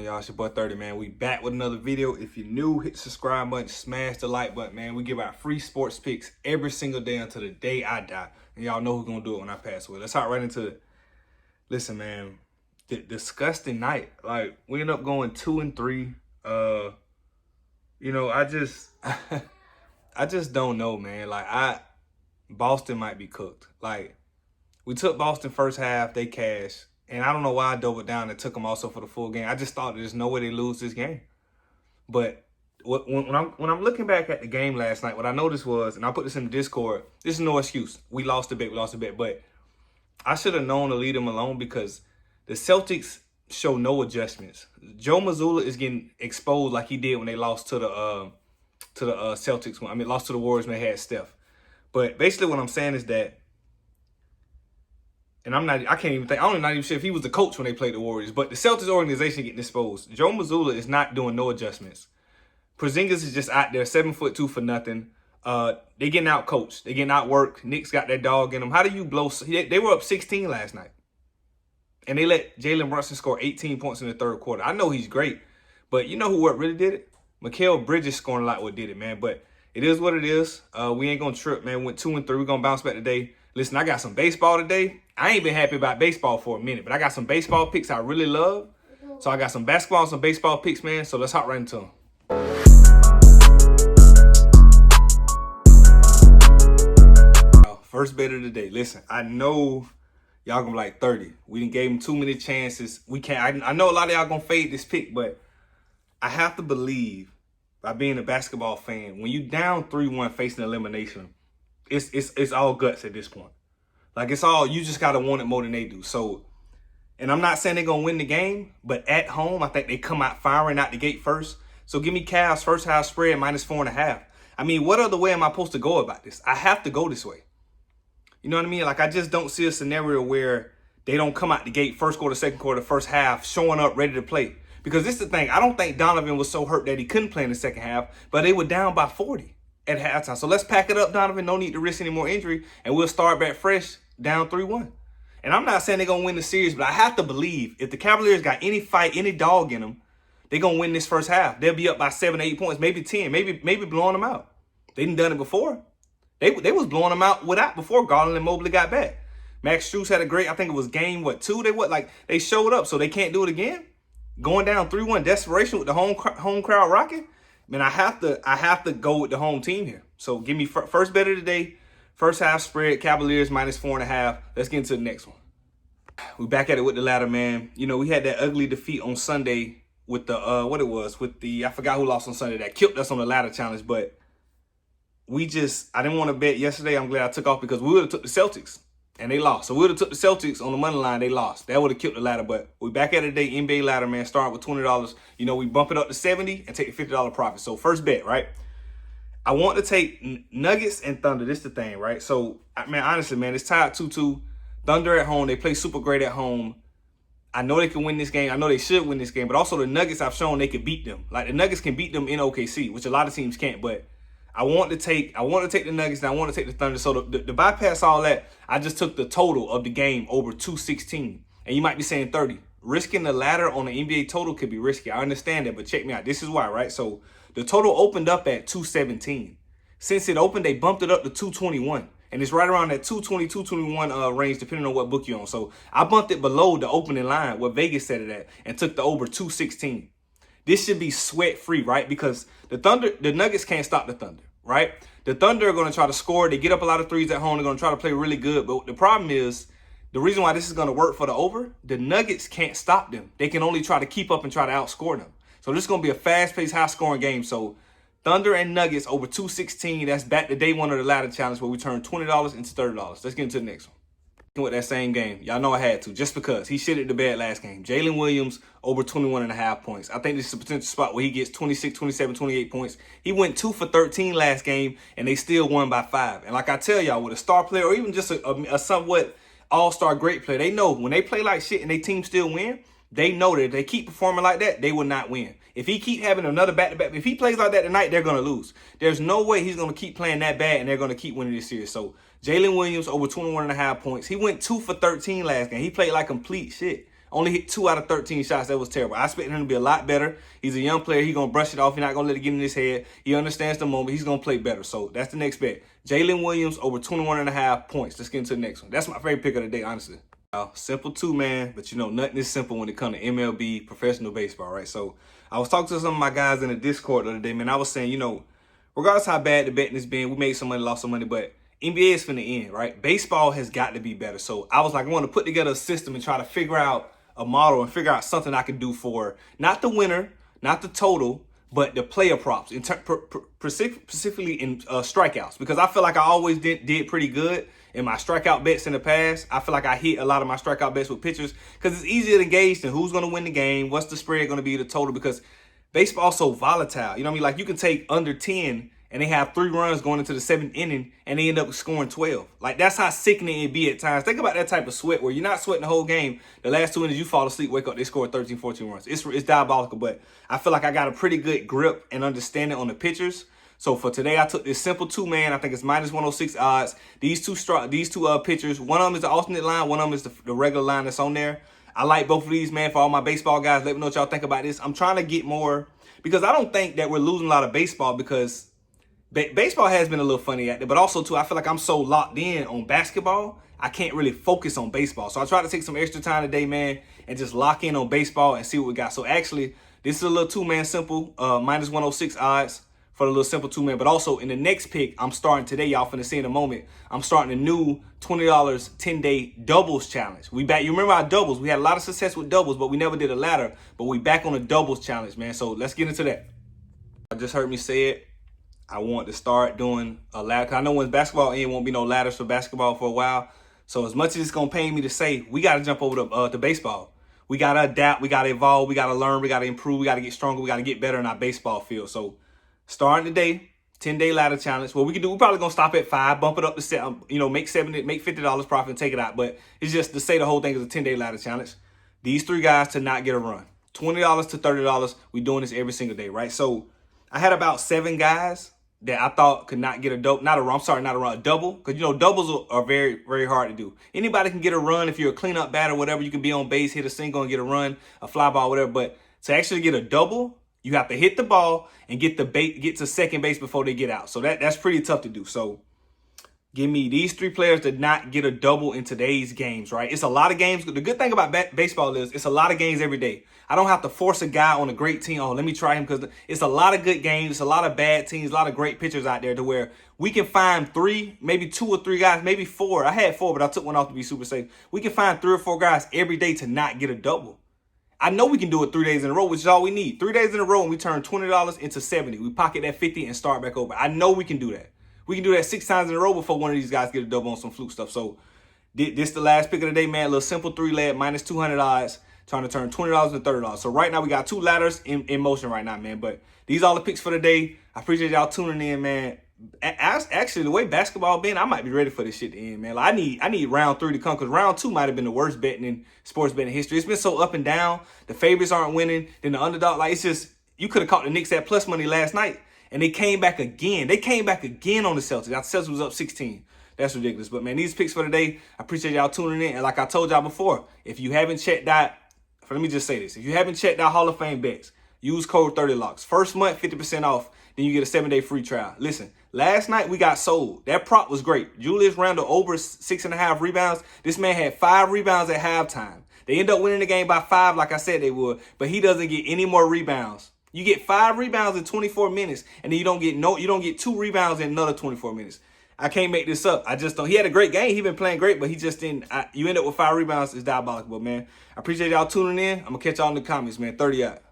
y'all? It's your boy 30, man. We back with another video. If you're new, hit the subscribe button, smash the like button, man. We give out free sports picks every single day until the day I die. And y'all know who's going to do it when I pass away. Let's hop right into it. Listen, man, disgusting night. Like, we end up going 2-3. You know, I just don't know, man. Like, Boston might be cooked. Like, we took Boston first half, they cashed. And I don't know why I doubled down and took them also for the full game. I just thought there's no way they lose this game. But when I'm looking back at the game last night, what I noticed was, and I put this in the Discord, this is no excuse. We lost a bet. But I should have known to leave them alone because the Celtics show no adjustments. Joe Mazzulla is getting exposed like he did when they lost to the Celtics. Lost to the Warriors when they had Steph. But basically what I'm saying is that, and I'm not even sure if he was the coach when they played the Warriors, but the Celtics organization getting exposed. Joe Mazzulla is not doing no adjustments. Porzingis is just out there, 7'2" for nothing. They getting out coached. They getting out worked. Knicks got that dog in them. How do you blow? They were up 16 last night. And they let Jalen Brunson score 18 points in the third quarter. I know he's great, but you know what really did it? Mikal Bridges scoring a lot what did it, man. But it is what it is. We ain't going to trip, man. Went 2-3. We're going to bounce back today. Listen, I got some baseball today. I ain't been happy about baseball for a minute, but I got some baseball picks I really love. So I got some basketball and some baseball picks, man. So let's hop right into them. First bet of the day. Listen, I know y'all gonna be like 30. We done gave him too many chances. We can't. I know a lot of y'all gonna fade this pick, but I have to believe, by being a basketball fan, when you down 3-1 facing elimination, it's all guts at this point. Like, it's all, you just gotta want it more than they do. So, and I'm not saying they're gonna win the game, but at home, I think they come out firing out the gate first. So give me Cavs first half spread -4.5. I mean, what other way am I supposed to go about this? I have to go this way. You know what I mean? Like, I just don't see a scenario where they don't come out the gate first quarter, second quarter, first half, showing up ready to play. Because this is the thing. I don't think Donovan was so hurt that he couldn't play in the second half, but they were down by 40 at halftime. So let's pack it up, Donovan. No need to risk any more injury, and we'll start back fresh down 3-1. And I'm not saying they're going to win the series, but I have to believe if the Cavaliers got any fight, any dog in them, they're going to win this first half. They'll be up by 7 or 8 points, maybe 10, maybe blowing them out. They done it before. They was blowing them out before Garland and Mobley got back. Max Strus had a great, I think it was game, 2? They showed up, so they can't do it again? Going down 3-1, desperation with the home crowd rocking? Man, I have to go with the home team here. So give me first bet of the day. First half spread, Cavaliers -4.5. Let's get into the next one. We back at it with the ladder, man. You know, we had that ugly defeat on Sunday with the, I forgot who lost on Sunday. That killed us on the ladder challenge. But I didn't want to bet yesterday. I'm glad I took off because we would have took the Celtics and they lost. So we would have took the Celtics on the money line. They lost. That would have killed the ladder. But we back at it today, NBA ladder, man. Start with $20. You know, we bump it up to 70 and take a $50 profit. So first bet, right? I want to take Nuggets and Thunder. This is the thing, right? So, man, honestly, man, it's tied 2-2. Thunder at home. They play super great at home. I know they can win this game. I know they should win this game. But also the Nuggets, I've shown they can beat them. Like, the Nuggets can beat them in OKC, which a lot of teams can't. But I want to take the Nuggets and I want to take the Thunder. So to bypass all that, I just took the total of the game over 216. And you might be saying 30. Risking the ladder on the NBA total could be risky. I understand that, but check me out. This is why, right? So the total opened up at 217. Since it opened, they bumped it up to 221. And it's right around that 220, 221 range, depending on what book you're on. So I bumped it below the opening line, what Vegas set it at, and took the over 216. This should be sweat-free, right? Because the Nuggets can't stop the Thunder, right? The Thunder are going to try to score. They get up a lot of threes at home. They're going to try to play really good. But the problem is, the reason why this is going to work for the over, the Nuggets can't stop them. They can only try to keep up and try to outscore them. So this is going to be a fast-paced, high-scoring game. So Thunder and Nuggets over 216. That's back to day one of the ladder challenge where we turn $20 into $30. Let's get into the next one. With that same game, y'all know I had to, just because he shit at the bed last game. Jaylen Williams over 21.5 points. I think this is a potential spot where he gets 26, 27, 28 points. He went 2 for 13 last game, and they still won by 5. And like I tell y'all, with a star player or even just a somewhat all-star great player, they know when they play like shit and their team still win, they know that if they keep performing like that, they will not win. If he keep having another back-to-back, if he plays like that tonight, they're going to lose. There's no way he's going to keep playing that bad and they're going to keep winning this series. So Jaylen Williams over 21.5 points. He went 2 for 13 last game. He played like complete shit. Only hit 2 out of 13 shots. That was terrible. I expected him to be a lot better. He's a young player. He's going to brush it off. He's not going to let it get in his head. He understands the moment. He's going to play better. So that's the next bet. Jaylen Williams over 21.5 points. Let's get into the next one. That's my favorite pick of the day, honestly. Simple too, man. But, you know, nothing is simple when it comes to MLB, professional baseball, right? So I was talking to some of my guys in the Discord the other day, man. I was saying, you know, regardless how bad the betting has been, we made some money, lost some money, but NBA is finna end, right? Baseball has got to be better. So I was like, I want to put together a system and try to figure out a model and figure out something I can do for not the winner, not the total, but the player props, specifically in strikeouts. Because I feel like I always did pretty good in my strikeout bets in the past. I feel like I hit a lot of my strikeout bets with pitchers because it's easier to gauge than who's going to win the game, what's the spread going to be, the total, because baseball's so volatile. You know what I mean? Like, you can take under 10 and they have 3 runs going into the 7th inning and they end up scoring 12. Like, that's how sickening it be at times. Think about that type of sweat where you're not sweating the whole game. The last 2 innings, you fall asleep, wake up, they score 13, 14 runs. It's diabolical, but I feel like I got a pretty good grip and understanding on the pitchers. So for today, I took this simple 2-man. I think it's minus 106 odds. These two pitchers, one of them is the alternate line, one of them is the regular line that's on there. I like both of these, man. For all my baseball guys, let me know what y'all think about this. I'm trying to get more because I don't think that we're losing a lot of baseball because baseball has been a little funny at it, but also too, I feel like I'm so locked in on basketball, I can't really focus on baseball. So I try to take some extra time today, man, and just lock in on baseball and see what we got. So actually, this is a little 2-man simple, minus 106 odds for the little simple 2-man. But also in the next pick, I'm starting today, y'all finna see in a moment. I'm starting a new $20 10-day doubles challenge. We back. You remember our doubles? We had a lot of success with doubles, but we never did a ladder. But we back on a doubles challenge, man. So let's get into that. I just heard me say it. I want to start doing a ladder. Cause I know when basketball ends, won't be no ladders for basketball for a while. So as much as it's going to pain me to say, we got to jump over to baseball. We got to adapt. We got to evolve. We got to learn. We got to improve. We got to get stronger. We got to get better in our baseball field. So starting today, 10-day ladder challenge. What we can do, we're probably going to stop at 5, bump it up to 7, you know, make $50 profit and take it out. But it's just to say the whole thing is a 10-day ladder challenge. These 3 guys to not get a run. $20 to $30. We doing this every single day, right? So I had about 7 guys that I thought could not get a double, a double. Because, you know, doubles are very, very hard to do. Anybody can get a run. If you're a cleanup batter or whatever, you can be on base, hit a single and get a run, a fly ball, whatever. But to actually get a double, you have to hit the ball and get to second base before they get out. So that's pretty tough to do. So give me these 3 players to not get a double in today's games, right? It's a lot of games. The good thing about baseball is it's a lot of games every day. I don't have to force a guy on a great team. Oh, let me try him because it's a lot of good games. It's a lot of bad teams, a lot of great pitchers out there to where we can find 3, maybe 2 or 3 guys, maybe 4. I had 4, but I took one off to be super safe. We can find 3 or 4 guys every day to not get a double. I know we can do it 3 days in a row, which is all we need. 3 days in a row and we turn $20 into 70. We pocket that 50 and start back over. I know we can do that. We can do that 6 times in a row before one of these guys get a double on some fluke stuff. So this the last pick of the day, man. A little simple 3-leg, minus 200 odds, trying to turn $20 to $30. So right now we got 2 ladders in motion right now, man. But these are all the picks for the day. I appreciate y'all tuning in, man. Actually, the way basketball been, I might be ready for this shit to end, man. Like, I need round 3 to come because round 2 might have been the worst betting in sports betting history. It's been so up and down. The favorites aren't winning. Then the underdog, like, it's just, you could have caught the Knicks at plus money last night. And they came back again. They came back again on the Celtics. The Celtics was up 16. That's ridiculous. But, man, these picks for today, I appreciate y'all tuning in. And like I told y'all before, if you haven't checked out, let me just say this. If you haven't checked out Hall of Fame bets, use code 30LOCKS. First month, 50% off. Then you get a 7-day free trial. Listen, last night we got sold. That prop was great. Julius Randle over 6.5 rebounds. This man had 5 rebounds at halftime. They end up winning the game by 5 like I said they would. But he doesn't get any more rebounds. You get 5 rebounds in 24 minutes, and then you don't get 2 rebounds in another 24 minutes. I can't make this up. I just don't. He had a great game. He been playing great, but he just didn't. You end up with 5 rebounds. It's diabolical, man. I appreciate y'all tuning in. I'm going to catch y'all in the comments, man. 30 out.